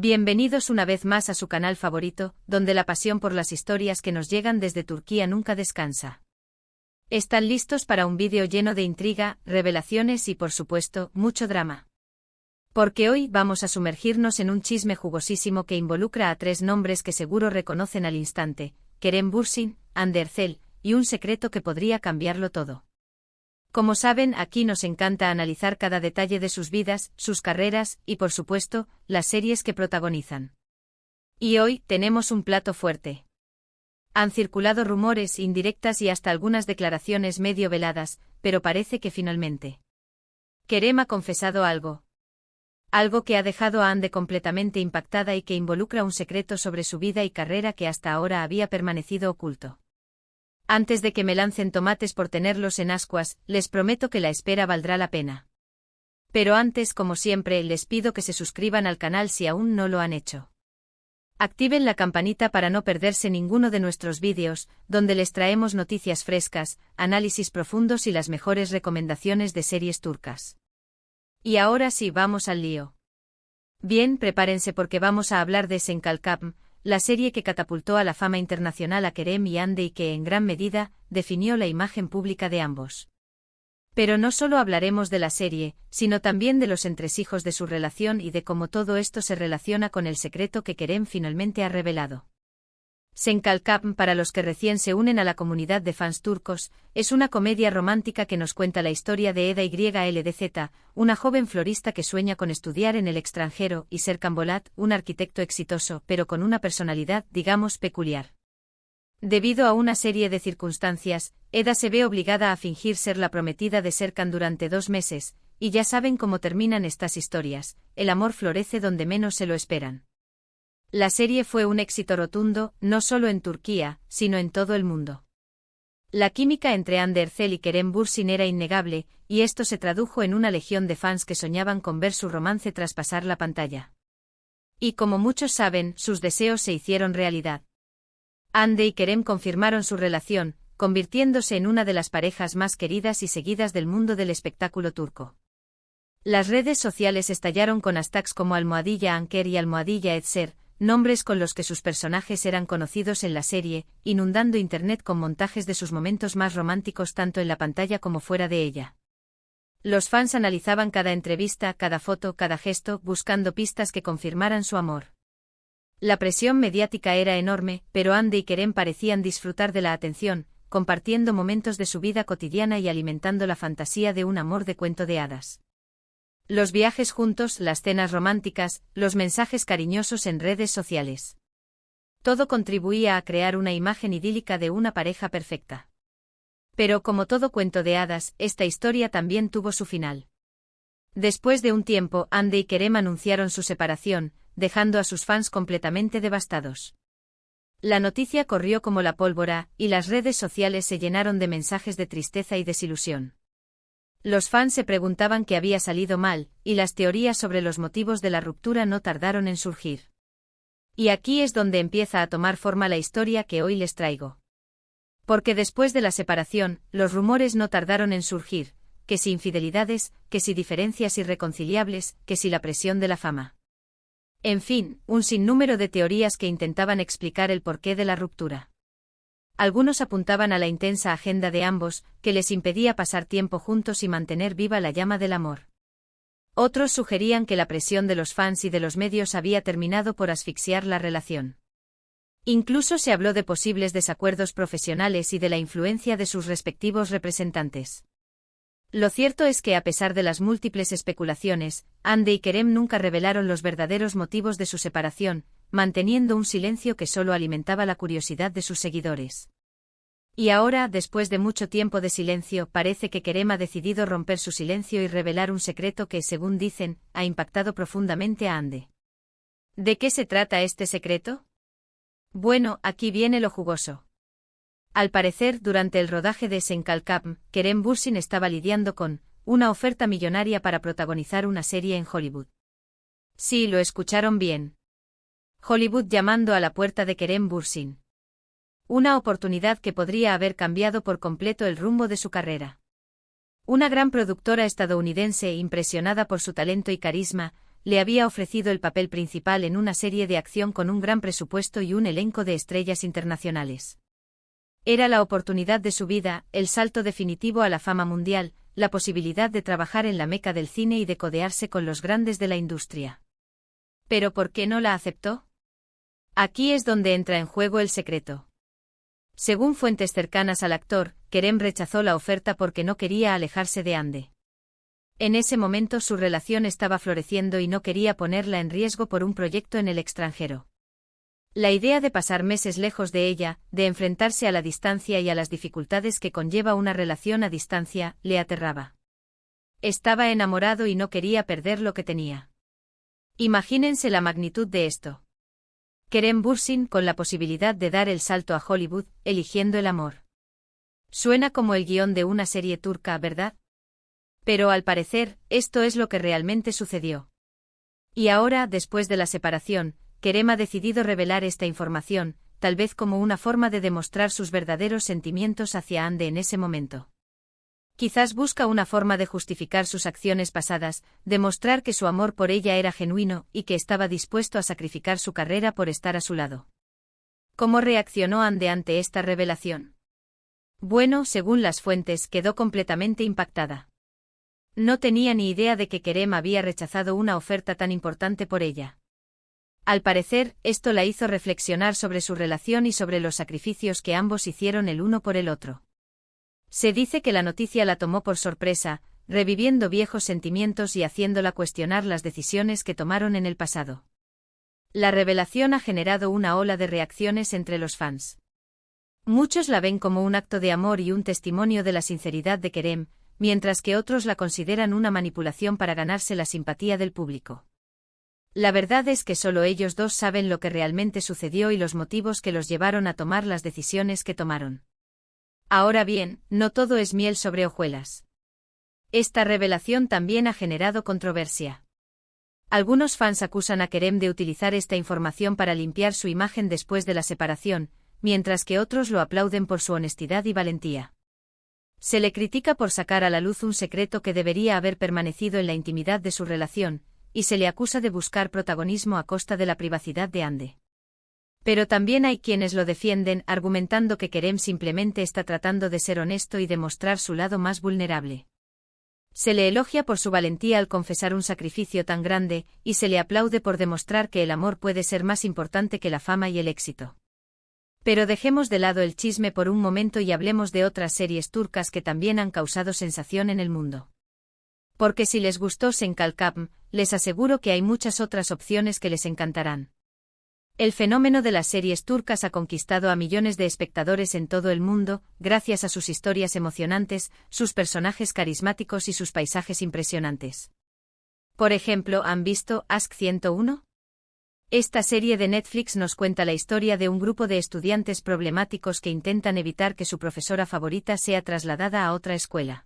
Bienvenidos una vez más a su canal favorito, donde la pasión por las historias que nos llegan desde Turquía nunca descansa. ¿Están listos para un vídeo lleno de intriga, revelaciones y, por supuesto, mucho drama? Porque hoy vamos a sumergirnos en un chisme jugosísimo que involucra a tres nombres que seguro reconocen al instante: Kerem Bürsin, Hande Erçel, y un secreto que podría cambiarlo todo. Como saben, aquí nos encanta analizar cada detalle de sus vidas, sus carreras y, por supuesto, las series que protagonizan. Y hoy tenemos un plato fuerte. Han circulado rumores, indirectas y hasta algunas declaraciones medio veladas, pero parece que finalmente Kerem ha confesado algo. Algo que ha dejado a Hande completamente impactada y que involucra un secreto sobre su vida y carrera que hasta ahora había permanecido oculto. Antes de que me lancen tomates por tenerlos en ascuas, les prometo que la espera valdrá la pena. Pero antes, como siempre, les pido que se suscriban al canal si aún no lo han hecho. Activen la campanita para no perderse ninguno de nuestros vídeos, donde les traemos noticias frescas, análisis profundos y las mejores recomendaciones de series turcas. Y ahora sí, vamos al lío. Bien, prepárense porque vamos a hablar de Sen Kalkapm, la serie que catapultó a la fama internacional a Kerem y Hande y que en gran medida definió la imagen pública de ambos. Pero no solo hablaremos de la serie, sino también de los entresijos de su relación y de cómo todo esto se relaciona con el secreto que Kerem finalmente ha revelado. Sen Kalkapm, para los que recién se unen a la comunidad de fans turcos, es una comedia romántica que nos cuenta la historia de Eda YLDZ, una joven florista que sueña con estudiar en el extranjero, y Serkan Bolat, un arquitecto exitoso, pero con una personalidad, digamos, peculiar. Debido a una serie de circunstancias, Eda se ve obligada a fingir ser la prometida de Serkan durante 2 meses, y ya saben cómo terminan estas historias: el amor florece donde menos se lo esperan. La serie fue un éxito rotundo, no solo en Turquía, sino en todo el mundo. La química entre Hande Erçel y Kerem Bürsin era innegable, y esto se tradujo en una legión de fans que soñaban con ver su romance traspasar la pantalla. Y como muchos saben, sus deseos se hicieron realidad. Hande y Kerem confirmaron su relación, convirtiéndose en una de las parejas más queridas y seguidas del mundo del espectáculo turco. Las redes sociales estallaron con hashtags como #Anker y #Etser, nombres con los que sus personajes eran conocidos en la serie, inundando internet con montajes de sus momentos más románticos tanto en la pantalla como fuera de ella. Los fans analizaban cada entrevista, cada foto, cada gesto, buscando pistas que confirmaran su amor. La presión mediática era enorme, pero Hande y Kerem parecían disfrutar de la atención, compartiendo momentos de su vida cotidiana y alimentando la fantasía de un amor de cuento de hadas. Los viajes juntos, las cenas románticas, los mensajes cariñosos en redes sociales. Todo contribuía a crear una imagen idílica de una pareja perfecta. Pero como todo cuento de hadas, esta historia también tuvo su final. Después de un tiempo, Hande y Kerem anunciaron su separación, dejando a sus fans completamente devastados. La noticia corrió como la pólvora, y las redes sociales se llenaron de mensajes de tristeza y desilusión. Los fans se preguntaban qué había salido mal, y las teorías sobre los motivos de la ruptura no tardaron en surgir. Y aquí es donde empieza a tomar forma la historia que hoy les traigo. Porque después de la separación, los rumores no tardaron en surgir: que si infidelidades, que si diferencias irreconciliables, que si la presión de la fama. En fin, un sinnúmero de teorías que intentaban explicar el porqué de la ruptura. Algunos apuntaban a la intensa agenda de ambos, que les impedía pasar tiempo juntos y mantener viva la llama del amor. Otros sugerían que la presión de los fans y de los medios había terminado por asfixiar la relación. Incluso se habló de posibles desacuerdos profesionales y de la influencia de sus respectivos representantes. Lo cierto es que a pesar de las múltiples especulaciones, Hande y Kerem nunca revelaron los verdaderos motivos de su separación, manteniendo un silencio que solo alimentaba la curiosidad de sus seguidores. Y ahora, después de mucho tiempo de silencio, parece que Kerem ha decidido romper su silencio y revelar un secreto que, según dicen, ha impactado profundamente a Hande. ¿De qué se trata este secreto? Bueno, aquí viene lo jugoso. Al parecer, durante el rodaje de Sen Kalkapm, Kerem Bürsin estaba lidiando con una oferta millonaria para protagonizar una serie en Hollywood. Sí, lo escucharon bien. Hollywood llamando a la puerta de Kerem Bürsin. Una oportunidad que podría haber cambiado por completo el rumbo de su carrera. Una gran productora estadounidense, impresionada por su talento y carisma, le había ofrecido el papel principal en una serie de acción con un gran presupuesto y un elenco de estrellas internacionales. Era la oportunidad de su vida, el salto definitivo a la fama mundial, la posibilidad de trabajar en la meca del cine y de codearse con los grandes de la industria. ¿Pero por qué no la aceptó? Aquí es donde entra en juego el secreto. Según fuentes cercanas al actor, Kerem rechazó la oferta porque no quería alejarse de Ande. En ese momento su relación estaba floreciendo y no quería ponerla en riesgo por un proyecto en el extranjero. La idea de pasar meses lejos de ella, de enfrentarse a la distancia y a las dificultades que conlleva una relación a distancia, le aterraba. Estaba enamorado y no quería perder lo que tenía. Imagínense la magnitud de esto. Kerem Bürsin con la posibilidad de dar el salto a Hollywood, eligiendo el amor. Suena como el guión de una serie turca, ¿verdad? Pero al parecer, esto es lo que realmente sucedió. Y ahora, después de la separación, Kerem ha decidido revelar esta información, tal vez como una forma de demostrar sus verdaderos sentimientos hacia Hande en ese momento. Quizás busca una forma de justificar sus acciones pasadas, demostrar que su amor por ella era genuino y que estaba dispuesto a sacrificar su carrera por estar a su lado. ¿Cómo reaccionó Hande ante esta revelación? Bueno, según las fuentes, quedó completamente impactada. No tenía ni idea de que Kerem había rechazado una oferta tan importante por ella. Al parecer, esto la hizo reflexionar sobre su relación y sobre los sacrificios que ambos hicieron el uno por el otro. Se dice que la noticia la tomó por sorpresa, reviviendo viejos sentimientos y haciéndola cuestionar las decisiones que tomaron en el pasado. La revelación ha generado una ola de reacciones entre los fans. Muchos la ven como un acto de amor y un testimonio de la sinceridad de Kerem, mientras que otros la consideran una manipulación para ganarse la simpatía del público. La verdad es que solo ellos dos saben lo que realmente sucedió y los motivos que los llevaron a tomar las decisiones que tomaron. Ahora bien, no todo es miel sobre hojuelas. Esta revelación también ha generado controversia. Algunos fans acusan a Kerem de utilizar esta información para limpiar su imagen después de la separación, mientras que otros lo aplauden por su honestidad y valentía. Se le critica por sacar a la luz un secreto que debería haber permanecido en la intimidad de su relación, y se le acusa de buscar protagonismo a costa de la privacidad de Hande. Pero también hay quienes lo defienden, argumentando que Kerem simplemente está tratando de ser honesto y demostrar su lado más vulnerable. Se le elogia por su valentía al confesar un sacrificio tan grande, y se le aplaude por demostrar que el amor puede ser más importante que la fama y el éxito. Pero dejemos de lado el chisme por un momento y hablemos de otras series turcas que también han causado sensación en el mundo. Porque si les gustó Sen Kalkapm, les aseguro que hay muchas otras opciones que les encantarán. El fenómeno de las series turcas ha conquistado a millones de espectadores en todo el mundo, gracias a sus historias emocionantes, sus personajes carismáticos y sus paisajes impresionantes. Por ejemplo, ¿han visto Aşk 101? Esta serie de Netflix nos cuenta la historia de un grupo de estudiantes problemáticos que intentan evitar que su profesora favorita sea trasladada a otra escuela.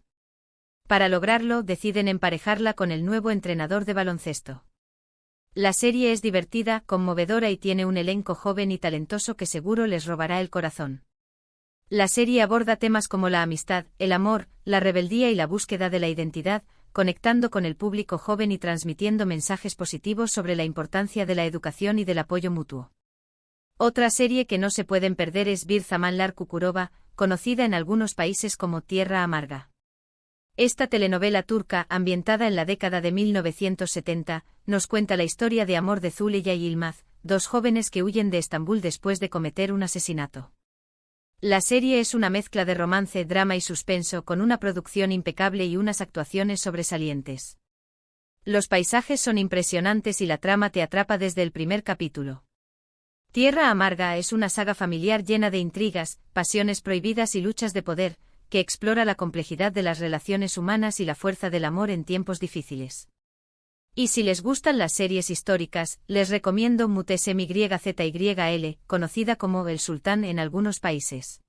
Para lograrlo, deciden emparejarla con el nuevo entrenador de baloncesto. La serie es divertida, conmovedora y tiene un elenco joven y talentoso que seguro les robará el corazón. La serie aborda temas como la amistad, el amor, la rebeldía y la búsqueda de la identidad, conectando con el público joven y transmitiendo mensajes positivos sobre la importancia de la educación y del apoyo mutuo. Otra serie que no se pueden perder es Bir Zamanlar Kukurova, conocida en algunos países como Tierra Amarga. Esta telenovela turca, ambientada en la década de 1970, nos cuenta la historia de amor de Zuleya y Yılmaz, dos jóvenes que huyen de Estambul después de cometer un asesinato. La serie es una mezcla de romance, drama y suspenso con una producción impecable y unas actuaciones sobresalientes. Los paisajes son impresionantes y la trama te atrapa desde el primer capítulo. Tierra Amarga es una saga familiar llena de intrigas, pasiones prohibidas y luchas de poder, que explora la complejidad de las relaciones humanas y la fuerza del amor en tiempos difíciles. Y si les gustan las series históricas, les recomiendo Muhteşem Yüzyıl, conocida como El Sultán en algunos países.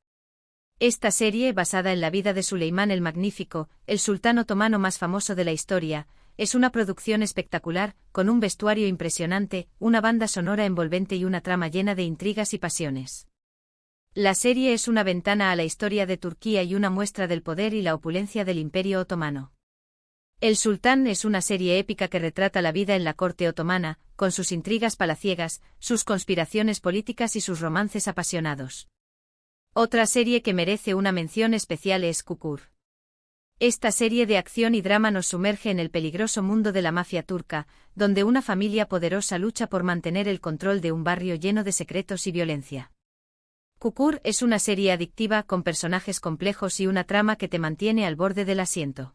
Esta serie, basada en la vida de Suleimán el Magnífico, el sultán otomano más famoso de la historia, es una producción espectacular, con un vestuario impresionante, una banda sonora envolvente y una trama llena de intrigas y pasiones. La serie es una ventana a la historia de Turquía y una muestra del poder y la opulencia del Imperio Otomano. El Sultán es una serie épica que retrata la vida en la corte otomana, con sus intrigas palaciegas, sus conspiraciones políticas y sus romances apasionados. Otra serie que merece una mención especial es Kukur. Esta serie de acción y drama nos sumerge en el peligroso mundo de la mafia turca, donde una familia poderosa lucha por mantener el control de un barrio lleno de secretos y violencia. Kukur es una serie adictiva con personajes complejos y una trama que te mantiene al borde del asiento.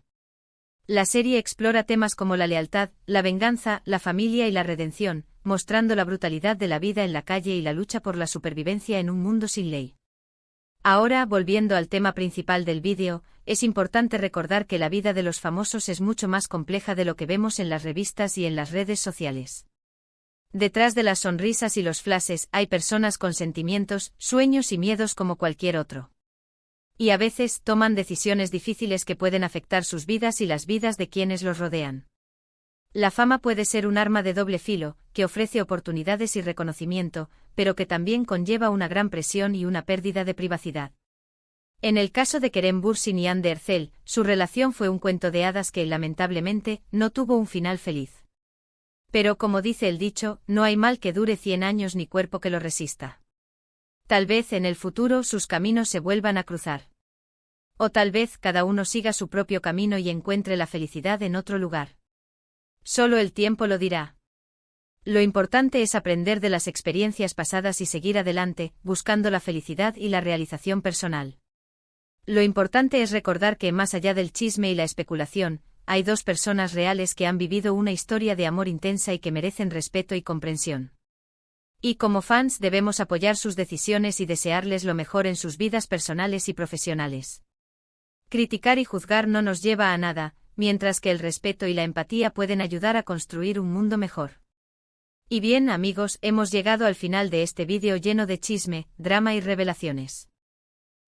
La serie explora temas como la lealtad, la venganza, la familia y la redención, mostrando la brutalidad de la vida en la calle y la lucha por la supervivencia en un mundo sin ley. Ahora, volviendo al tema principal del vídeo, es importante recordar que la vida de los famosos es mucho más compleja de lo que vemos en las revistas y en las redes sociales. Detrás de las sonrisas y los flashes hay personas con sentimientos, sueños y miedos como cualquier otro. Y a veces toman decisiones difíciles que pueden afectar sus vidas y las vidas de quienes los rodean. La fama puede ser un arma de doble filo, que ofrece oportunidades y reconocimiento, pero que también conlleva una gran presión y una pérdida de privacidad. En el caso de Kerem Bürsin y Hande Erçel, su relación fue un cuento de hadas que, lamentablemente, no tuvo un final feliz. Pero como dice el dicho, no hay mal que dure 100 años ni cuerpo que lo resista. Tal vez en el futuro sus caminos se vuelvan a cruzar. O tal vez cada uno siga su propio camino y encuentre la felicidad en otro lugar. Solo el tiempo lo dirá. Lo importante es aprender de las experiencias pasadas y seguir adelante, buscando la felicidad y la realización personal. Lo importante es recordar que, más allá del chisme y la especulación, hay dos personas reales que han vivido una historia de amor intensa y que merecen respeto y comprensión. Y como fans debemos apoyar sus decisiones y desearles lo mejor en sus vidas personales y profesionales. Criticar y juzgar no nos lleva a nada, mientras que el respeto y la empatía pueden ayudar a construir un mundo mejor. Y bien, amigos, hemos llegado al final de este vídeo lleno de chisme, drama y revelaciones.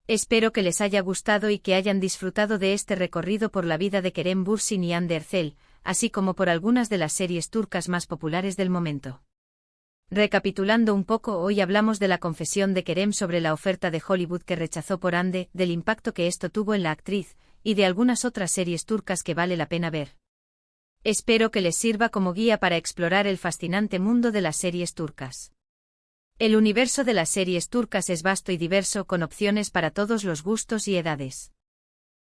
Espero que les haya gustado y que hayan disfrutado de este recorrido por la vida de Kerem Bürsin y Hande Erçel, así como por algunas de las series turcas más populares del momento. Recapitulando un poco, hoy hablamos de la confesión de Kerem sobre la oferta de Hollywood que rechazó por Hande, del impacto que esto tuvo en la actriz, y de algunas otras series turcas que vale la pena ver. Espero que les sirva como guía para explorar el fascinante mundo de las series turcas. El universo de las series turcas es vasto y diverso, con opciones para todos los gustos y edades.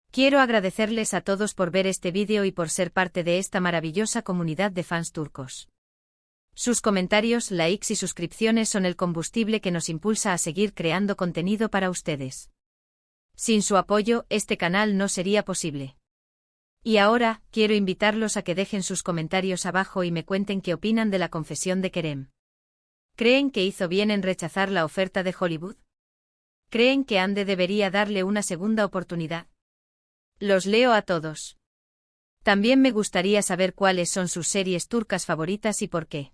Quiero agradecerles a todos por ver este vídeo y por ser parte de esta maravillosa comunidad de fans turcos. Sus comentarios, likes y suscripciones son el combustible que nos impulsa a seguir creando contenido para ustedes. Sin su apoyo, este canal no sería posible. Y ahora, quiero invitarlos a que dejen sus comentarios abajo y me cuenten qué opinan de la confesión de Kerem. ¿Creen que hizo bien en rechazar la oferta de Hollywood? ¿Creen que Hande debería darle una segunda oportunidad? Los leo a todos. También me gustaría saber cuáles son sus series turcas favoritas y por qué.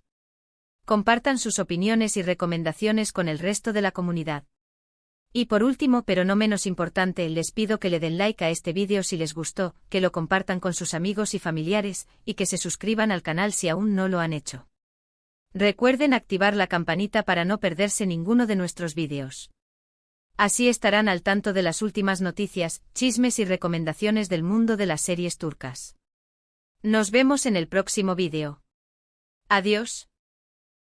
Compartan sus opiniones y recomendaciones con el resto de la comunidad. Y por último, pero no menos importante, les pido que le den like a este vídeo si les gustó, que lo compartan con sus amigos y familiares, y que se suscriban al canal si aún no lo han hecho. Recuerden activar la campanita para no perderse ninguno de nuestros vídeos. Así estarán al tanto de las últimas noticias, chismes y recomendaciones del mundo de las series turcas. Nos vemos en el próximo vídeo. Adiós.